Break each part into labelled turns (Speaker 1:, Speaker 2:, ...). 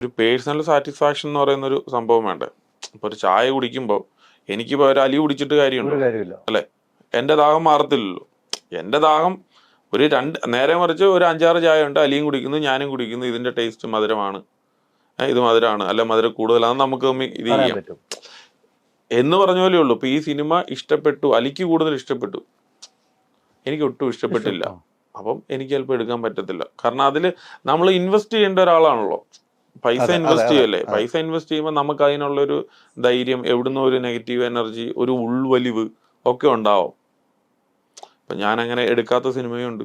Speaker 1: ഒരു personal satisfaction എന്ന് പറയുന്ന ഒരു സംഭവം വേണ്ടേ. ഇപ്പൊ ഒരു ചായ കുടിക്കുമ്പോൾ എനിക്കിപ്പോ ഒരു അലി കുടിച്ചിട്ട് കാര്യമുണ്ടോ? അല്ലെ, എന്റെ ദാഹം മാറത്തില്ലല്ലോ. എന്റെ ദാഹം ഒരു നേരെ മറിച്ച് ഒരു 5-6 ചായ ഉണ്ട്, അലിയും കുടിക്കുന്നു ഞാനും കുടിക്കുന്നു, ഇതിന്റെ ടേസ്റ്റ് മധുരമാണ്, ഇത് മധുരമാണ് അല്ല മധുരം കൂടുതലാണ്, നമുക്ക് ഇത് ചെയ്യാം എന്ന് പറഞ്ഞ പോലെ ഉള്ളൂ. ഇപ്പൊ ഈ സിനിമ ഇഷ്ടപ്പെട്ടു, അലിക്ക് കൂടുതൽ ഇഷ്ടപ്പെട്ടു, എനിക്ക് ഒട്ടും ഇഷ്ടപ്പെട്ടില്ല. അപ്പം എനിക്ക് ചിലപ്പോൾ എടുക്കാൻ പറ്റത്തില്ല. കാരണം അതില് നമ്മൾ ഇൻവെസ്റ്റ് ചെയ്യേണ്ട ഒരാളാണല്ലോ, പൈസ ഇൻവെസ്റ്റ് ചെയ്യല്ലേ. പൈസ ഇൻവെസ്റ്റ് ചെയ്യുമ്പോൾ നമുക്ക് അതിനുള്ളൊരു ധൈര്യം, എവിടുന്ന ഒരു നെഗറ്റീവ് എനർജി, ഒരു ഉൾവലിവ് ഒക്കെ ഉണ്ടാവും. അപ്പൊ ഞാൻ അങ്ങനെ എടുക്കാത്ത സിനിമയുണ്ട്.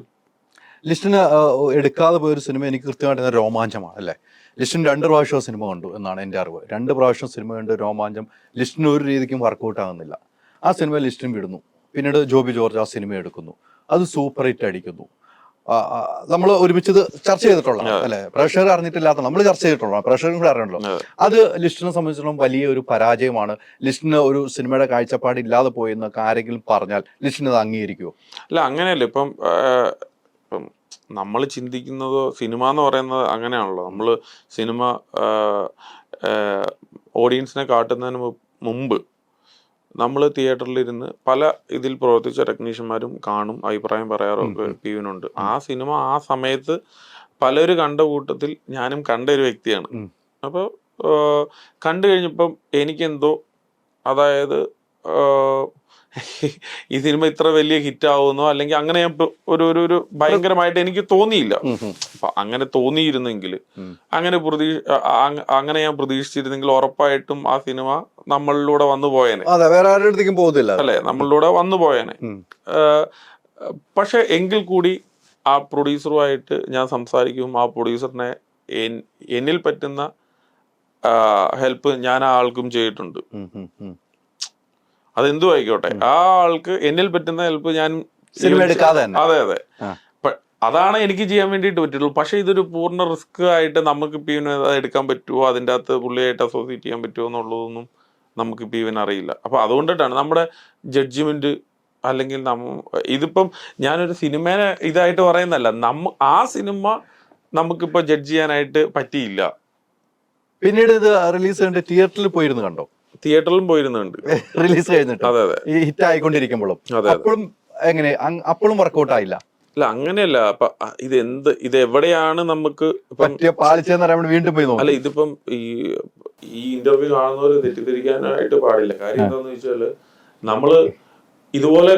Speaker 2: ലിസ്റ്റിന് എടുക്കാതെ പോയൊരു സിനിമ എനിക്ക് കൃത്യമായിട്ട് രോമാഞ്ചമാണ് അല്ലേ. ലിസ്റ്റിന് 2 പ്രാവശ്യം സിനിമ കണ്ടു എന്നാണ് എൻ്റെ അറിവ്. 2 പ്രാവശ്യം സിനിമ കണ്ട് രോമാഞ്ചം ലിസ്റ്റിന് ഒരു രീതിക്കും വർക്കൗട്ട് ആകുന്നില്ല. ആ സിനിമ ലിസ്റ്റിന് വിടുന്നു. പിന്നീട് ജോബി ജോർജ് ആ സിനിമ എടുക്കുന്നു, അത് സൂപ്പർ ഹിറ്റ് അടിക്കുന്നു. നമ്മൾ ഒരുമിച്ച് ഇത് ചർച്ച ചെയ്തിട്ടുള്ള അല്ലെ, പ്രേക്ഷകർ അറിഞ്ഞിട്ടില്ലാത്ത നമ്മൾ ചർച്ച ചെയ്തിട്ടുള്ള, പ്രേക്ഷകരും കൂടെ അറിയണല്ലോ. അത് ലിസ്റ്റിനെ സംബന്ധിച്ചിടത്തോളം വലിയ ഒരു പരാജയമാണ്. ലിസ്റ്റിന് ഒരു സിനിമയുടെ കാഴ്ചപ്പാട് ഇല്ലാതെ പോയെന്നൊക്കെ ആരെങ്കിലും പറഞ്ഞാൽ ലിസ്റ്റിന് അത് അംഗീകരിക്കുമോ?
Speaker 1: അല്ല, അങ്ങനെയല്ല. ഇപ്പം നമ്മൾ ചിന്തിക്കുന്നതോ സിനിമ എന്ന് പറയുന്നത് അങ്ങനെയാണല്ലോ. നമ്മൾ സിനിമ ഓഡിയൻസിനെ കാട്ടുന്നതിന് മുമ്പ് നമ്മൾ തിയേറ്ററിലിരുന്ന് പല ഇതിൽ പ്രവർത്തിച്ച ടെക്നീഷ്യന്മാരും കാണും, അഭിപ്രായം പറയാറൊക്കെ പിയുനുണ്ട്. ആ സിനിമ ആ സമയത്ത് പലരും കണ്ട കൂട്ടത്തിൽ ഞാനും കണ്ട ഒരു വ്യക്തിയാണ്. അപ്പോൾ കണ്ടു കഴിഞ്ഞപ്പം എനിക്കെന്തോ, അതായത് ഈ സിനിമ ഇത്ര വലിയ ഹിറ്റ് ആവുന്നോ അല്ലെങ്കിൽ അങ്ങനെ ഞാൻ ഒരു ഭയങ്കരമായിട്ട് എനിക്ക് തോന്നിയില്ല. അപ്പൊ അങ്ങനെ തോന്നിയിരുന്നെങ്കിൽ, അങ്ങനെ ഞാൻ പ്രതീക്ഷിച്ചിരുന്നെങ്കിൽ ഉറപ്പായിട്ടും ആ സിനിമ നമ്മളിലൂടെ വന്നു പോയേനെ.
Speaker 2: വേറെ ആരുടെയും പോകുന്നില്ല
Speaker 1: അല്ലെ, നമ്മളിലൂടെ വന്നു പോയേനെ. പക്ഷെ എങ്കിൽ കൂടി ആ പ്രൊഡ്യൂസറുമായിട്ട് ഞാൻ സംസാരിക്കും. ആ പ്രൊഡ്യൂസറിനെ എന്നിൽ പറ്റുന്ന ഹെൽപ്പ് ഞാൻ ആ ആൾക്കും ചെയ്തിട്ടുണ്ട്. അതെന്തു ആയിക്കോട്ടെ, ആ ആൾക്ക് എന്നിൽ പറ്റുന്ന ഹെൽപ്പ് ഞാൻ
Speaker 2: സിനിമ എടുക്കാതെ.
Speaker 1: അതെ അതെ, അതാണ് എനിക്ക് ചെയ്യാൻ വേണ്ടിയിട്ട് പറ്റുള്ളൂ. പക്ഷെ ഇതൊരു പൂർണ്ണ റിസ്ക് ആയിട്ട് നമുക്ക് ഇപ്പം ഇവന് എടുക്കാൻ പറ്റുമോ, അതിൻ്റെ അകത്ത് പുള്ളിയായിട്ട് അസോസിയേറ്റ് ചെയ്യാൻ പറ്റുമോ എന്നുള്ളതൊന്നും നമുക്ക് ഇപ്പം ഇവൻ അറിയില്ല. അപ്പൊ അതുകൊണ്ടിട്ടാണ് നമ്മുടെ ജഡ്ജ്മെന്റ്, അല്ലെങ്കിൽ ഇതിപ്പം ഞാനൊരു സിനിമേനെ ഇതായിട്ട് പറയുന്നല്ല, ആ സിനിമ നമുക്കിപ്പോ ജഡ്ജ് ചെയ്യാനായിട്ട് പറ്റിയില്ല.
Speaker 2: പിന്നീട് ഇത് റിലീസ് ചെയ്യേണ്ട തിയേറ്ററിൽ പോയിരുന്നു കണ്ടോ?
Speaker 1: തിയേറ്ററിലും പോയിരുന്നുണ്ട്
Speaker 2: റിലീസ് കഴിഞ്ഞിട്ട്.
Speaker 1: അതെ അതെ,
Speaker 2: ഈ ഹിറ്റ് ആയിക്കൊണ്ടിരിക്കുമ്പോഴും അപ്പോഴും എങ്ങനെ അപ്പോഴും വർക്കൗട്ട് ആയില്ല?
Speaker 1: അല്ല, അങ്ങനെയല്ല. അപ്പൊ ഇത് എവിടെയാണ് നമുക്ക്
Speaker 2: പാളിച്ചെന്ന് പറയാൻ വീണ്ടും പോയി നോക്കും.
Speaker 1: അല്ല, ഇതിപ്പം ഈ ഇന്റർവ്യൂ കാണുന്നവര് തെറ്റിദ്ധരിക്കാനായിട്ട് പാടില്ല. കാര്യം എന്താന്ന് വെച്ചാല്, നമ്മള് ഇതുപോലെ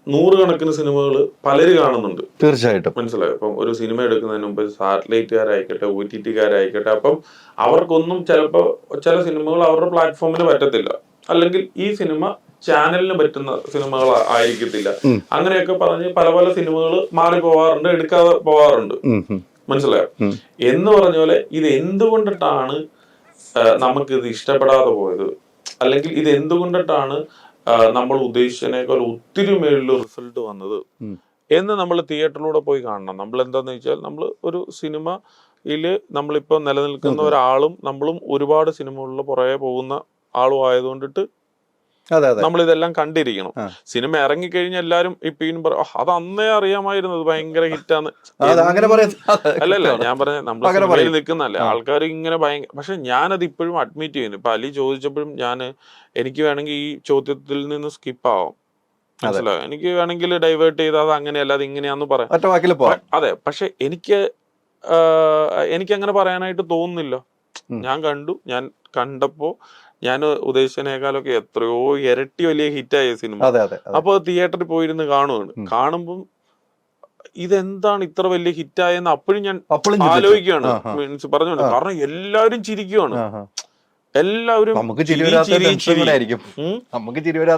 Speaker 1: 100 കണക്കിന് സിനിമകൾ പലര് കാണുന്നുണ്ട്.
Speaker 2: തീർച്ചയായിട്ടും
Speaker 1: മനസ്സിലായോ? ഇപ്പം ഒരു സിനിമ എടുക്കുന്നതിന് മുമ്പ് സാറ്റലൈറ്റുകാരായിക്കോട്ടെ, OTT-കാരായിക്കോട്ടെ, അപ്പം അവർക്കൊന്നും ചിലപ്പോ ചില സിനിമകൾ അവരുടെ പ്ലാറ്റ്ഫോമിന് പറ്റത്തില്ല, അല്ലെങ്കിൽ ഈ സിനിമ ചാനലിന് പറ്റുന്ന സിനിമകൾ ആയിരിക്കത്തില്ല. അങ്ങനെയൊക്കെ പറഞ്ഞ് പല പല സിനിമകൾ മാറി പോവാറുണ്ട്, എടുക്കാതെ പോവാറുണ്ട്. മനസ്സിലായോ? എന്ന് പറഞ്ഞ പോലെ ഇത് എന്തുകൊണ്ടിട്ടാണ് നമുക്കിത് ഇഷ്ടപ്പെടാതെ പോയത്, അല്ലെങ്കിൽ ഇത് എന്തുകൊണ്ടിട്ടാണ് നമ്മൾ ഉദ്ദേശിച്ചതിനേക്കാൾ ഒത്തിരി മേളിൽ റിസൾട്ട് വന്നത് എന്ന് നമ്മൾ തിയേറ്ററിലൂടെ പോയി കാണണം. നമ്മൾ എന്താന്ന് വെച്ചാൽ, നമ്മൾ ഒരു സിനിമയില് നമ്മളിപ്പോ നിലനിൽക്കുന്ന ഒരാളും നമ്മളും ഒരുപാട് സിനിമകളിൽ പുറകെ പോകുന്ന ആളും ആയതുകൊണ്ടിട്ട് നമ്മൾ ഇതെല്ലാം കണ്ടിരിക്കണം. സിനിമ ഇറങ്ങിക്കഴിഞ്ഞാൽ എല്ലാരും ഇപ്പം അത് അന്നേ അറിയാമായിരുന്നത് ഭയങ്കര ഹിറ്റാന്ന്. അല്ലല്ല, ഞാൻ പറഞ്ഞ നമ്മൾ സിനിമയിൽ നിൽക്കുന്നല്ലേ ആൾക്കാർ ഇങ്ങനെ ഭയങ്കര. പക്ഷെ ഞാനത് ഇപ്പോഴും അഡ്മിറ്റ് ചെയ്യുന്നു. ഇപ്പൊ അലി ചോദിച്ചപ്പോഴും എനിക്ക് വേണമെങ്കിൽ ഈ ചോദ്യത്തിൽ നിന്ന് സ്കിപ്പ് ആവാം, മനസ്സിലായോ? എനിക്ക് വേണമെങ്കിൽ ഡൈവേർട്ട് ചെയ്താൽ അത് അങ്ങനെയല്ല, അത് ഇങ്ങനെയാന്ന് പറയാം. അതെ, പക്ഷെ എനിക്ക് അങ്ങനെ പറയാനായിട്ട് തോന്നുന്നില്ല. ഞാൻ കണ്ടപ്പോ ഞാൻ ഉദ്ദേശിച്ചതിനേക്കാളൊക്കെ എത്രയോ ഇരട്ടി വലിയ ഹിറ്റായ സിനിമ. അപ്പൊ തിയേറ്ററിൽ പോയിരുന്ന് കാണുമ്പം ഇതെന്താണ് ഇത്ര വലിയ ഹിറ്റായെന്ന് അപ്പോഴും ഞാൻ ആലോചിക്കുകയാണ്. മീൻസ് പറഞ്ഞോണ്ട്, കാരണം എല്ലാവരും ചിരിക്കുകയാണ്, എല്ലാവരും.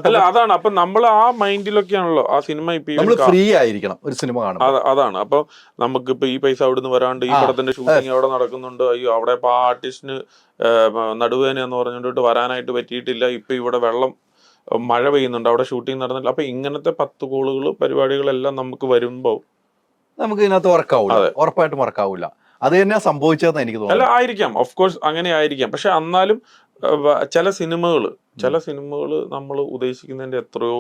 Speaker 1: അല്ല, അതാണ്. അപ്പൊ നമ്മൾ ആ മൈൻഡിലൊക്കെയാണല്ലോ ആ സിനിമ
Speaker 2: ഫ്രീ ആയിരിക്കണം ഒരു സിനിമ കാണുമ്പോൾ.
Speaker 1: അതാണ്. അപ്പൊ നമുക്കിപ്പോ ഈ പൈസ അവിടുന്ന് വരാണ്ട്, ഈ പടത്തിന്റെ ഷൂട്ടിംഗ് അവിടെ നടക്കുന്നുണ്ട്, അയ്യോ അവിടെ ഇപ്പൊ ആ ആർട്ടിസ്റ്റിന് നടുവേന എന്ന് പറഞ്ഞുകൊണ്ടിട്ട് വരാനായിട്ട് പറ്റിയിട്ടില്ല, ഇപ്പൊ ഇവിടെ മഴ പെയ്യുന്നുണ്ട്, അവിടെ ഷൂട്ടിംഗ് നടന്നില്ല. അപ്പൊ ഇങ്ങനത്തെ 10 കോളുകൾ പരിപാടികളെല്ലാം നമുക്ക് വരുമ്പോ
Speaker 2: നമുക്ക് ഇതിനകത്ത് വർക്കാവൂല, ഉറപ്പായിട്ടും വർക്കാവൂല. അത് തന്നെ സംഭവിച്ചതെന്ന് എനിക്ക് തോന്നുന്നു.
Speaker 1: അല്ല, ആയിരിക്കാം, ഓഫ് കോഴ്സ് അങ്ങനെ ആയിരിക്കാം. പക്ഷെ എന്നാലും ചില സിനിമകൾ നമ്മൾ ഉദ്ദേശിക്കുന്നതിന്റെ എത്രയോ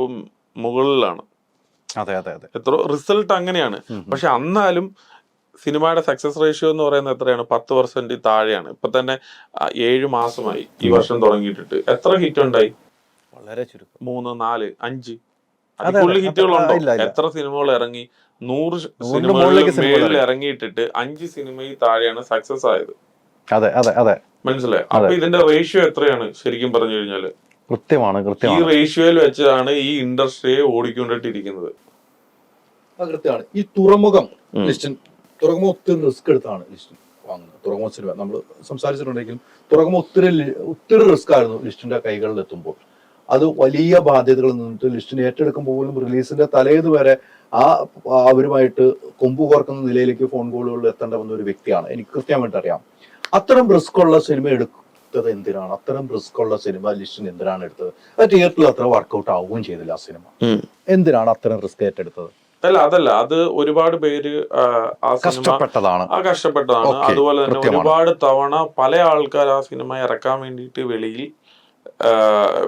Speaker 1: മുകളിലാണ്.
Speaker 2: അതെ അതെ അതെ,
Speaker 1: എത്രയോ റിസൾട്ട് അങ്ങനെയാണ്. പക്ഷെ എന്നാലും സിനിമയുടെ സക്സസ് റേഷ്യോ എന്ന് പറയുന്നത് എത്രയാണ്? 10% താഴെയാണ്. ഇപ്പൊ തന്നെ 7 മാസമായി ഈ വർഷം തുടങ്ങിയിട്ടിട്ട്. എത്ര ഹിറ്റ് ഉണ്ടായി?
Speaker 2: വളരെ ചുരുക്കം.
Speaker 1: 3, 4, 5 അതിൽ ഹിറ്റുകളുണ്ടോ? എത്ര സിനിമകൾ ഇറങ്ങി? 100 സിനിമകളിൽ ഇറങ്ങിയിട്ടിട്ട് 5 സിനിമയിൽ താഴെയാണ് സക്സസ് ആയത്.
Speaker 2: അതെ അതെ അതെ,
Speaker 1: മനസ്സിലായി. അപ്പൊ ഇതിന്റെ റേഷ്യോ എത്രയാണ് ശരിക്കും പറഞ്ഞു കഴിഞ്ഞാല്?
Speaker 2: കൃത്യമാണ്.
Speaker 1: ഈ റേഷ്യോയിൽ വെച്ചാണ് ഈ ഇൻഡസ്ട്രിയെ ഓടിക്കൊണ്ടിട്ടിരിക്കുന്നത്.
Speaker 2: കൃത്യമാണ്. ഈ തുറമുഖം ലിസ്റ്റിൻ, തുറമുഖം ഒത്തിരി റിസ്ക് എടുത്താണ് ലിസ്റ്റിൻ വാങ്ങുന്നത്. തുറമുഖ സിനിമ നമ്മൾ സംസാരിച്ചിട്ടുണ്ടെങ്കിലും തുറമുഖം ഒത്തിരി റിസ്ക് ആയിരുന്നു ലിസ്റ്റിന്റെ കൈകളിൽ എത്തുമ്പോൾ. അത് വലിയ ബാധ്യതകളിൽ നിന്നിട്ട് ലിസ്റ്റിന് ഏറ്റെടുക്കുമ്പോൾ പോലും റിലീസിന്റെ തലേത് വരെ അവരുമായിട്ട് കൊമ്പ് കോർക്കുന്ന നിലയിലേക്ക് ഫോൺ കോളുകളിൽ എത്തേണ്ട വന്ന ഒരു വ്യക്തിയാണ്. എനിക്ക് കൃത്യമായിട്ട് അറിയാം. അത്തരം റിസ്ക് ഉള്ള സിനിമ എടുത്തത് എന്തിനാണ്? അത്തരം റിസ്ക് ഉള്ള സിനിമ ലിസ്റ്റിന് എന്തിനാണ് എടുത്തത്? അത് തിയേറ്ററിൽ അത്ര വർക്കൗട്ട് ആവുകയും ചെയ്തില്ല ആ സിനിമ. എന്തിനാണ് അത്തരം റിസ്ക് ഏറ്റെടുത്തത്?
Speaker 1: അതല്ല, അത് ഒരുപാട് പേര്
Speaker 2: കഷ്ടപ്പെട്ടതാണ്.
Speaker 1: അതുപോലെ തന്നെ ഒരുപാട് തവണ പല ആൾക്കാർ ആ സിനിമ ഇറക്കാൻ വേണ്ടിയിട്ട്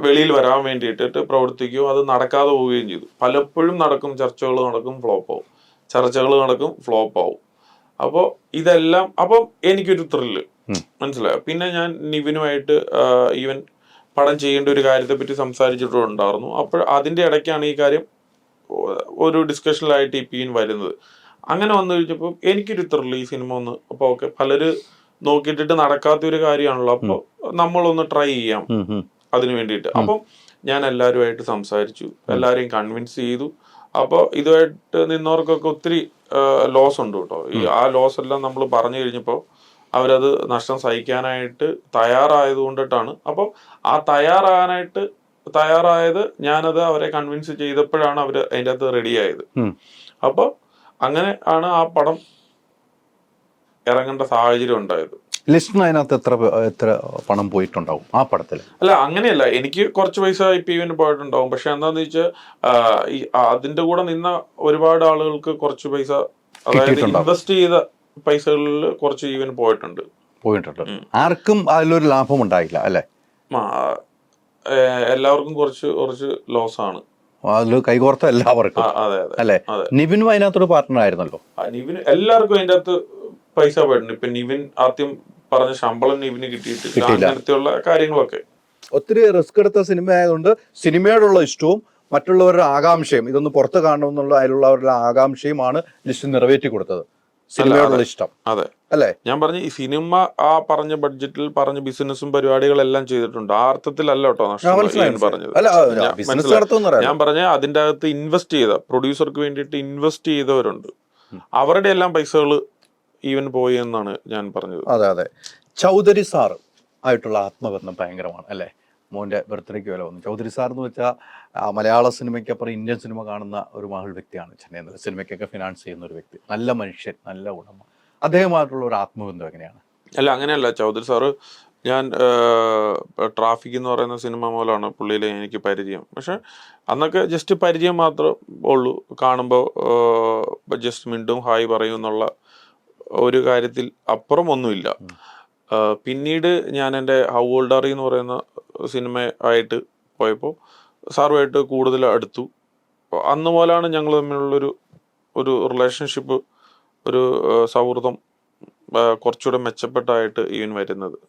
Speaker 1: വെളിയിൽ വരാൻ വേണ്ടിയിട്ട് പ്രവർത്തിക്കുകയും അത് നടക്കാതെ പോവുകയും ചെയ്തു. പലപ്പോഴും നടക്കും, ചർച്ചകൾ നടക്കും, ഫ്ലോപ്പ് ആവും, ചർച്ചകൾ നടക്കും, ഫ്ലോപ്പ് ആവും. അപ്പോൾ ഇതെല്ലാം അപ്പം എനിക്കൊരു ത്രില്ല്, മനസ്സിലായോ? പിന്നെ ഞാൻ നിവിനുമായിട്ട് ഈവൻ പടം ചെയ്യേണ്ട ഒരു കാര്യത്തെ പറ്റി സംസാരിച്ചിട്ടുണ്ടായിരുന്നു. അപ്പോൾ അതിന്റെ ഇടയ്ക്കാണ് ഈ കാര്യം ഒരു ഡിസ്കഷനിലായിട്ട് ഈ പീൻ വരുന്നത്. അങ്ങനെ വന്നു കഴിഞ്ഞപ്പോൾ എനിക്കൊരു ത്രില്ല് ഈ സിനിമ ഒന്ന്, അപ്പോൾ ഓക്കെ, പലര് നോക്കിയിട്ടിട്ട് നടക്കാത്ത ഒരു കാര്യമാണല്ലോ, അപ്പോൾ നമ്മളൊന്ന് ട്രൈ ചെയ്യാം അതിന് വേണ്ടിയിട്ട്. അപ്പം ഞാൻ എല്ലാവരുമായിട്ട് സംസാരിച്ചു, എല്ലാവരെയും കൺവിൻസ് ചെയ്തു. അപ്പോൾ ഇതുമായിട്ട് നിന്നവർക്കൊക്കെ ഒത്തിരി ലോസ് ഉണ്ട് കേട്ടോ. ആ ലോസ് എല്ലാം നമ്മൾ പറഞ്ഞു കഴിഞ്ഞപ്പോൾ അവരത് നഷ്ടം സഹിക്കാനായിട്ട് തയ്യാറായത് കൊണ്ടിട്ടാണ്. അപ്പം ആ തയ്യാറായത് ഞാനത് അവരെ കൺവിൻസ് ചെയ്തപ്പോഴാണ് അവർ അതിൻ്റെ അകത്ത് റെഡിയായത്. അപ്പോൾ അങ്ങനെ ആണ് ആ പടം ഇറങ്ങേണ്ട സാഹചര്യം ഉണ്ടായത്.
Speaker 2: ലിസ്റ്റിന് അതിനകത്ത് എത്ര പണം പോയിട്ടുണ്ടാവും ആ പടത്തിൽ?
Speaker 1: അല്ല, അങ്ങനെയല്ല, എനിക്ക് കുറച്ച് പൈസ ഇവന് പോയിട്ടുണ്ടാവും. പക്ഷെ എന്താന്ന് വെച്ചാൽ അതിന്റെ കൂടെ നിന്ന ഒരുപാട് ആളുകൾക്ക് കുറച്ച് പൈസ, അതായത് ഇൻവെസ്റ്റ് ചെയ്ത പൈസകളിൽ കുറച്ച് ഇവന് പോയിട്ടുണ്ട്.
Speaker 2: ആർക്കും അതിലൊരു ലാഭം ഉണ്ടായില്ല അല്ലെ?
Speaker 1: എല്ലാവർക്കും കുറച്ച് ലോസ് ആണ്.
Speaker 2: അതിൽ കൈകോർത്ത എല്ലാവർക്കും.
Speaker 1: അതെ
Speaker 2: അല്ലെ? നിവിനും അതിനകത്തൊരു പാർട്ട്ണർ ആയിരുന്നല്ലോ.
Speaker 1: നിവിന് എല്ലാവർക്കും അതിന്റെ അകത്ത് പൈസ പോയിട്ടുണ്ട്. ഇപ്പൊ നിവിൻ ആദ്യം പറഞ്ഞ ശമ്പളം നിവിന് കിട്ടിയിട്ടില്ല, അങ്ങനത്തെയുള്ള കാര്യങ്ങളൊക്കെ.
Speaker 2: ഒത്തിരി റിസ്ക് എടുത്ത സിനിമ ആയതുകൊണ്ട് സിനിമയോടുള്ള ഇഷ്ടവും മറ്റുള്ളവരുടെ ആകാംക്ഷയും, ഇതൊന്ന് പുറത്ത് കാണണമെന്നുള്ള അതിലുള്ളവരുടെ ആകാംക്ഷയുമാണ് ലിസ്റ്റ് നിറവേറ്റി കൊടുത്തത്. സിനിമയോടുള്ള ഇഷ്ടം.
Speaker 1: അതെ
Speaker 2: അല്ലേ?
Speaker 1: ഞാൻ പറഞ്ഞു, ഈ സിനിമ ആ പറഞ്ഞ ബഡ്ജറ്റിൽ പറഞ്ഞ ബിസിനസ്സും പരിപാടികളെല്ലാം ചെയ്തിട്ടുണ്ട്. ആ അർത്ഥത്തിലല്ല കേട്ടോ പറഞ്ഞത്. ഞാൻ പറഞ്ഞ അതിന്റെ അകത്ത് ഇൻവെസ്റ്റ് ചെയ്ത, പ്രൊഡ്യൂസർക്ക് വേണ്ടിയിട്ട് ഇൻവെസ്റ്റ് ചെയ്തവരുണ്ട്, അവരുടെ എല്ലാം പൈസകൾ ഈവൻ പോയി എന്നാണ് ഞാൻ പറഞ്ഞത്.
Speaker 2: അതെ അതെ. ചൗധരി സാർ ആയിട്ടുള്ള ആത്മബന്ധം ഭയങ്കരമാണ് അല്ലേ? മോൻ്റെ ബർത്ത്ഡേക്ക് വില വന്നു. ചൗധരി സാർ എന്ന് വെച്ചാൽ മലയാള സിനിമയ്ക്കപ്പുറം ഇന്ത്യൻ സിനിമ കാണുന്ന ഒരു മഹൾ വ്യക്തിയാണ്. ചെന്നൈ സിനിമയ്ക്കൊക്കെ ഫിനാൻസ് ചെയ്യുന്ന ഒരു വ്യക്തി, നല്ല മനുഷ്യൻ, നല്ല ഉടമ. അദ്ദേഹമായിട്ടുള്ള ഒരു ആത്മബന്ധം എങ്ങനെയാണ്?
Speaker 1: അല്ല, അങ്ങനെയല്ല. ചൗധരി സാറ്, ഞാൻ ട്രാഫിക് എന്ന് പറയുന്ന സിനിമ മൂലമാണ് പുള്ളിയിലെ എനിക്ക് പരിചയം. പക്ഷെ അന്നൊക്കെ ജസ്റ്റ് പരിചയം മാത്രമേ ഉള്ളൂ. കാണുമ്പോൾ ജസ്റ്റ് മിണ്ടും ഹായ് പറയും എന്നുള്ള ഒരു കാര്യത്തിൽ അപ്പുറം ഒന്നുമില്ല. പിന്നീട് ഞാൻ എൻ്റെ ഹൗ ഓൾഡ് ആർ യു എന്ന് പറയുന്ന സിനിമ ആയിട്ട് പോയപ്പോൾ സാറുമായിട്ട് കൂടുതൽ അടുത്തു. അന്ന് പോലാണ് ഞങ്ങൾ തമ്മിലുള്ളൊരു റിലേഷൻഷിപ്പ്, ഒരു സൗഹൃദം കുറച്ചുകൂടെ മെച്ചപ്പെട്ടായിട്ട് ഈവൻ വരുന്നത്.